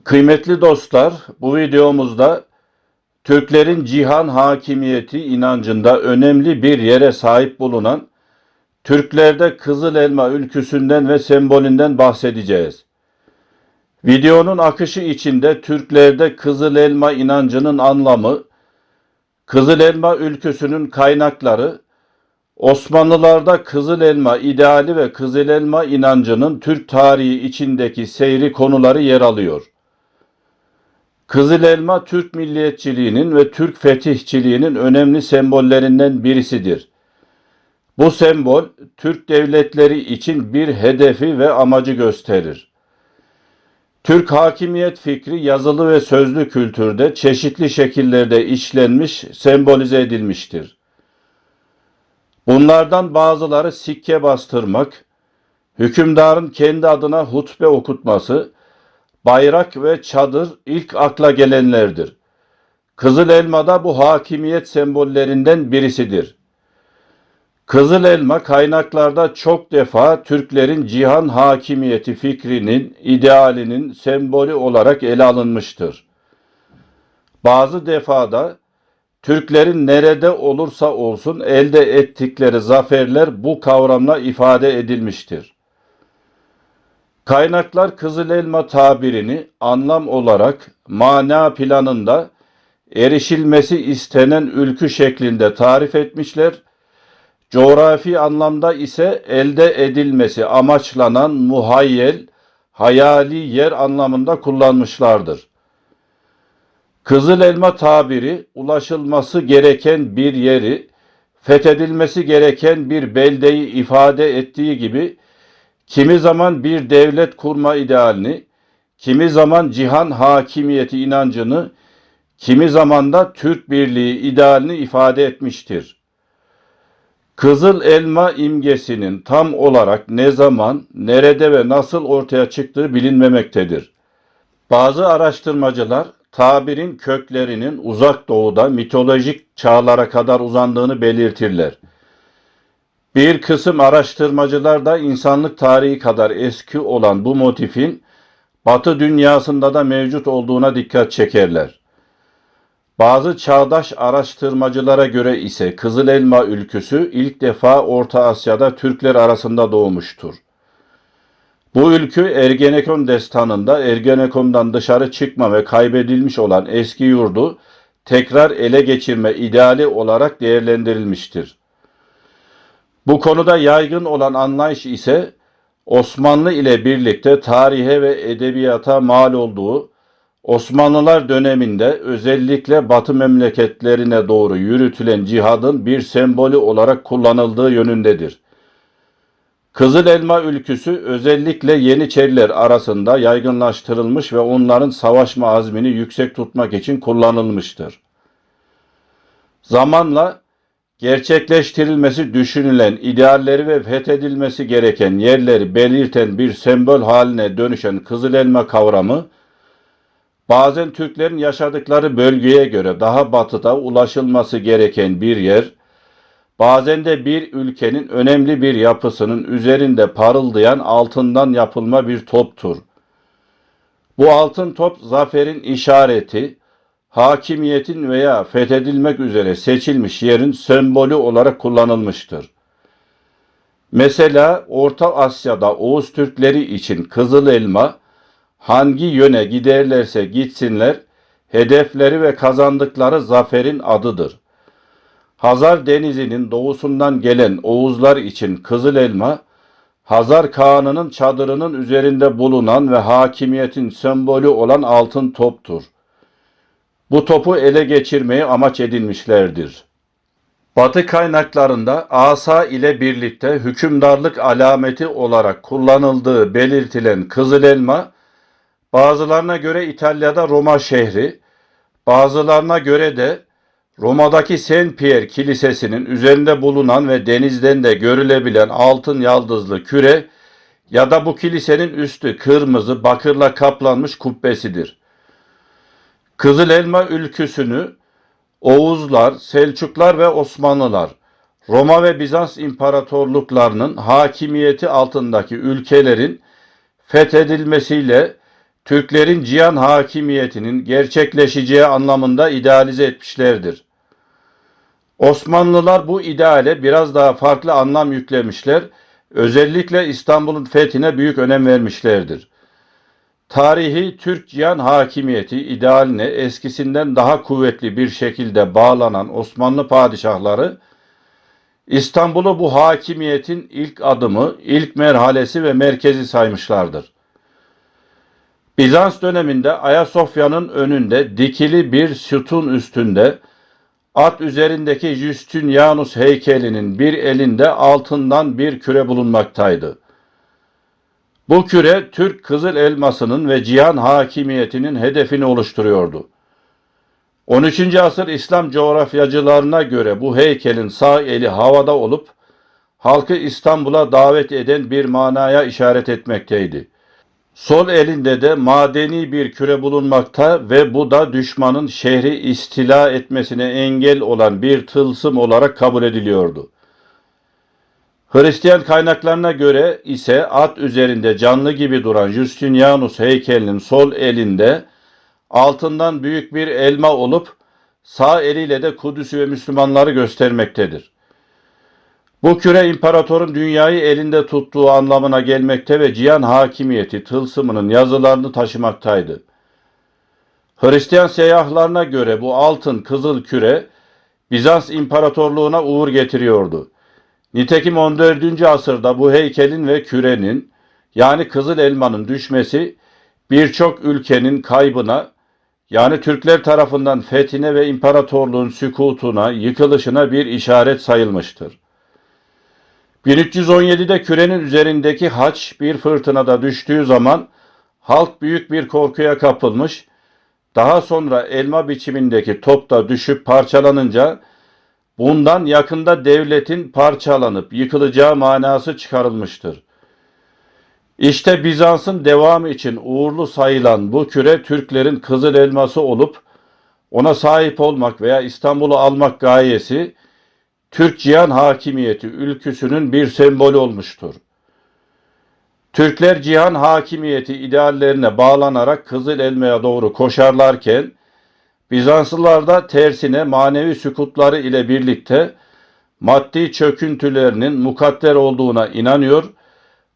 Kıymetli dostlar, bu videomuzda Türklerin cihan hakimiyeti inancında önemli bir yere sahip bulunan Türklerde Kızıl Elma ülküsünden ve sembolünden bahsedeceğiz. Videonun akışı içinde Türklerde Kızıl Elma inancının anlamı, Kızıl Elma ülküsünün kaynakları, Osmanlılarda Kızıl Elma ideali ve Kızıl Elma inancının Türk tarihi içindeki seyri konuları yer alıyor. Kızıl Elma Türk milliyetçiliğinin ve Türk fetihçiliğinin önemli sembollerinden birisidir. Bu sembol Türk devletleri için bir hedefi ve amacı gösterir. Türk hakimiyet fikri yazılı ve sözlü kültürde çeşitli şekillerde işlenmiş, sembolize edilmiştir. Bunlardan bazıları sikke bastırmak, hükümdarın kendi adına hutbe okutması, bayrak ve çadır ilk akla gelenlerdir. Kızıl elma da bu hakimiyet sembollerinden birisidir. Kızıl elma kaynaklarda çok defa Türklerin cihan hakimiyeti fikrinin, idealinin sembolü olarak ele alınmıştır. Bazı defada Türklerin nerede olursa olsun elde ettikleri zaferler bu kavramla ifade edilmiştir. Kaynaklar Kızıl elma tabirini anlam olarak mana planında erişilmesi istenen ülkü şeklinde tarif etmişler. Coğrafi anlamda ise elde edilmesi amaçlanan muhayyel, hayali yer anlamında kullanmışlardır. Kızıl elma tabiri ulaşılması gereken bir yeri, fethedilmesi gereken bir beldeyi ifade ettiği gibi kimi zaman bir devlet kurma idealini, kimi zaman cihan hakimiyeti inancını, kimi zaman da Türk birliği idealini ifade etmiştir. Kızıl elma imgesinin tam olarak ne zaman, nerede ve nasıl ortaya çıktığı bilinmemektedir. Bazı araştırmacılar tabirin köklerinin uzak doğuda mitolojik çağlara kadar uzandığını belirtirler. Bir kısım araştırmacılar da insanlık tarihi kadar eski olan bu motifin Batı dünyasında da mevcut olduğuna dikkat çekerler. Bazı çağdaş araştırmacılara göre ise Kızıl Elma ülküsü ilk defa Orta Asya'da Türkler arasında doğmuştur. Bu ülkü Ergenekon destanında Ergenekon'dan dışarı çıkma ve kaybedilmiş olan eski yurdu tekrar ele geçirme ideali olarak değerlendirilmiştir. Bu konuda yaygın olan anlayış ise Osmanlı ile birlikte tarihe ve edebiyata mal olduğu, Osmanlılar döneminde özellikle Batı memleketlerine doğru yürütülen cihadın bir sembolü olarak kullanıldığı yönündedir. Kızıl elma ülküsü özellikle Yeniçeriler arasında yaygınlaştırılmış ve onların savaşma azmini yüksek tutmak için kullanılmıştır. Zamanla gerçekleştirilmesi düşünülen idealleri ve fethedilmesi gereken yerleri belirten bir sembol haline dönüşen Kızıl elma kavramı, bazen Türklerin yaşadıkları bölgeye göre daha batıda ulaşılması gereken bir yer, bazen de bir ülkenin önemli bir yapısının üzerinde parıldayan altından yapılma bir toptur. Bu altın top zaferin işareti, hakimiyetin veya fethedilmek üzere seçilmiş yerin sembolü olarak kullanılmıştır. Mesela Orta Asya'da Oğuz Türkleri için Kızıl elma, hangi yöne giderlerse gitsinler, hedefleri ve kazandıkları zaferin adıdır. Hazar Denizi'nin doğusundan gelen Oğuzlar için Kızıl elma, Hazar Kağan'ının çadırının üzerinde bulunan ve hakimiyetin sembolü olan altın toptur. Bu topu ele geçirmeyi amaç edinmişlerdir. Batı kaynaklarında asa ile birlikte hükümdarlık alameti olarak kullanıldığı belirtilen Kızıl elma, bazılarına göre İtalya'da Roma şehri, bazılarına göre de Roma'daki Saint Pierre Kilisesi'nin üzerinde bulunan ve denizden de görülebilen altın yaldızlı küre ya da bu kilisenin üstü kırmızı bakırla kaplanmış kubbesidir. Kızıl elma ülküsünü Oğuzlar, Selçuklar ve Osmanlılar, Roma ve Bizans imparatorluklarının hakimiyeti altındaki ülkelerin fethedilmesiyle Türklerin cihan hakimiyetinin gerçekleşeceği anlamında idealize etmişlerdir. Osmanlılar bu ideale biraz daha farklı anlam yüklemişler, özellikle İstanbul'un fethine büyük önem vermişlerdir. Tarihi Türk cihan hakimiyeti idealine eskisinden daha kuvvetli bir şekilde bağlanan Osmanlı padişahları, İstanbul'u bu hakimiyetin ilk adımı, ilk merhalesi ve merkezi saymışlardır. Bizans döneminde Ayasofya'nın önünde dikili bir sütun üstünde at üzerindeki Justinianus heykelinin bir elinde altından bir küre bulunmaktaydı. Bu küre Türk kızıl elmasının ve cihan hakimiyetinin hedefini oluşturuyordu. 13. asır İslam coğrafyacılarına göre bu heykelin sağ eli havada olup halkı İstanbul'a davet eden bir manaya işaret etmekteydi. Sol elinde de madeni bir küre bulunmakta ve bu da düşmanın şehri istila etmesine engel olan bir tılsım olarak kabul ediliyordu. Hristiyan kaynaklarına göre ise at üzerinde canlı gibi duran Justinianus heykelinin sol elinde altından büyük bir elma olup sağ eliyle de Kudüs'ü ve Müslümanları göstermektedir. Bu küre imparatorun dünyayı elinde tuttuğu anlamına gelmekte ve cihan hakimiyeti tılsımının yazılarını taşımaktaydı. Hristiyan seyyahlarına göre bu altın kızıl küre Bizans İmparatorluğu'na uğur getiriyordu. Nitekim 14. asırda bu heykelin ve kürenin yani kızıl elmanın düşmesi birçok ülkenin kaybına yani Türkler tarafından fethine ve imparatorluğun sükutuna, yıkılışına bir işaret sayılmıştır. 1317'de kürenin üzerindeki haç bir fırtınada düştüğü zaman halk büyük bir korkuya kapılmış, daha sonra elma biçimindeki top da düşüp parçalanınca bundan yakında devletin parçalanıp yıkılacağı manası çıkarılmıştır. İşte Bizans'ın devamı için uğurlu sayılan bu küre Türklerin kızıl elması olup ona sahip olmak veya İstanbul'u almak gayesi Türk cihan hakimiyeti ülküsünün bir sembolü olmuştur. Türkler cihan hakimiyeti ideallerine bağlanarak kızıl elmaya doğru koşarlarken Bizanslılar da tersine manevi sükutları ile birlikte maddi çöküntülerinin mukadder olduğuna inanıyor,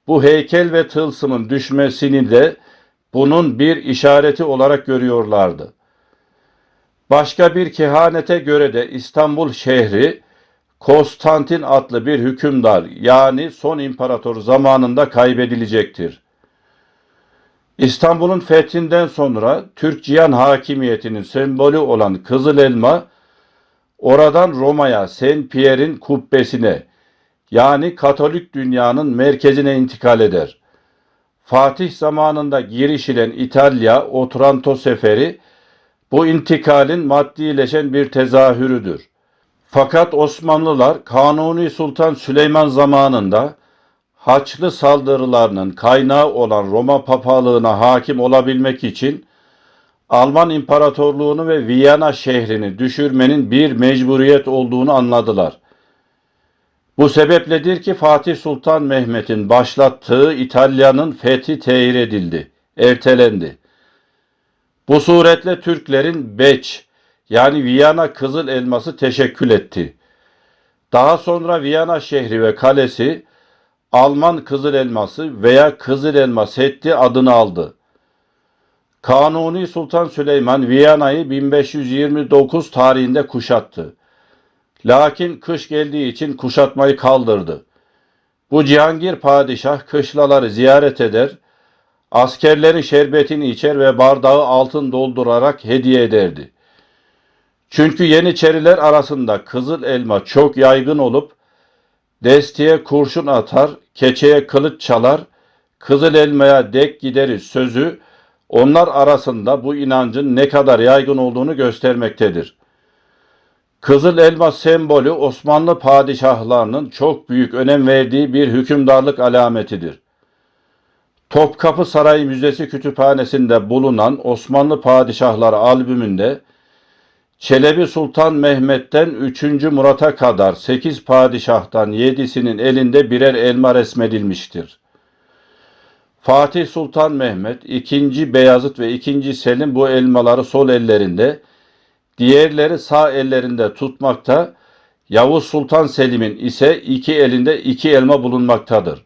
bu heykel ve tılsımın düşmesini de bunun bir işareti olarak görüyorlardı. Başka bir kehanete göre de İstanbul şehri Konstantin adlı bir hükümdar yani son imparator zamanında kaybedilecektir. İstanbul'un fethinden sonra Türk cihan hakimiyetinin sembolü olan kızıl elma oradan Roma'ya Saint Pierre'in kubbesine yani Katolik dünyanın merkezine intikal eder. Fatih zamanında girişilen İtalya Otranto seferi bu intikalin maddileşen bir tezahürüdür. Fakat Osmanlılar Kanuni Sultan Süleyman zamanında Haçlı saldırılarının kaynağı olan Roma papalığına hakim olabilmek için Alman İmparatorluğunu ve Viyana şehrini düşürmenin bir mecburiyet olduğunu anladılar. Bu sebepledir ki Fatih Sultan Mehmet'in başlattığı İtalya'nın fethi tehir edildi, ertelendi. Bu suretle Türklerin Beç yani Viyana Kızıl Elması teşekkül etti. Daha sonra Viyana şehri ve kalesi Alman Kızıl Elması veya Kızıl Elma Seddi adını aldı. Kanuni Sultan Süleyman Viyana'yı 1529 tarihinde kuşattı. Lakin kış geldiği için kuşatmayı kaldırdı. Bu Cihangir padişah kışlaları ziyaret eder, askerlerin şerbetini içer ve bardağı altın doldurarak hediye ederdi. Çünkü Yeniçeriler arasında kızıl elma çok yaygın olup destiye kurşun atar, keçeye kılıç çalar, kızıl elmaya dek gideriz sözü onlar arasında bu inancın ne kadar yaygın olduğunu göstermektedir. Kızıl elma sembolü Osmanlı padişahlarının çok büyük önem verdiği bir hükümdarlık alametidir. Topkapı Sarayı Müzesi Kütüphanesi'nde bulunan Osmanlı Padişahları albümünde Çelebi Sultan Mehmet'ten 3. Murat'a kadar 8 padişahtan 7'sinin elinde birer elma resmedilmiştir. Fatih Sultan Mehmet, II. Beyazıt ve II. Selim bu elmaları sol ellerinde, diğerleri sağ ellerinde tutmakta, Yavuz Sultan Selim'in ise iki elinde iki elma bulunmaktadır.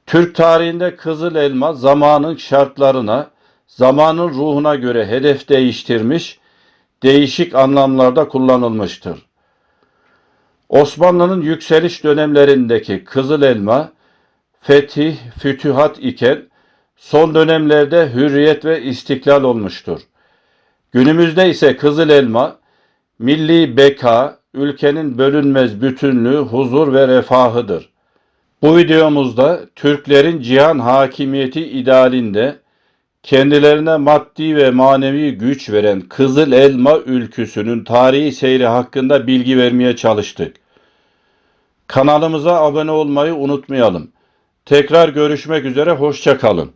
Türk tarihinde kızıl elma zamanın şartlarına, zamanın ruhuna göre hedef değiştirmiş, değişik anlamlarda kullanılmıştır. Osmanlı'nın yükseliş dönemlerindeki kızıl elma, fetih, fütühat iken son dönemlerde hürriyet ve istiklal olmuştur. Günümüzde ise kızıl elma, milli beka, ülkenin bölünmez bütünlüğü, huzur ve refahıdır. Bu videomuzda Türklerin cihan hakimiyeti idealinde kendilerine maddi ve manevi güç veren Kızıl Elma ülküsünün tarihi seyri hakkında bilgi vermeye çalıştık. Kanalımıza abone olmayı unutmayalım. Tekrar görüşmek üzere, hoşça kalın.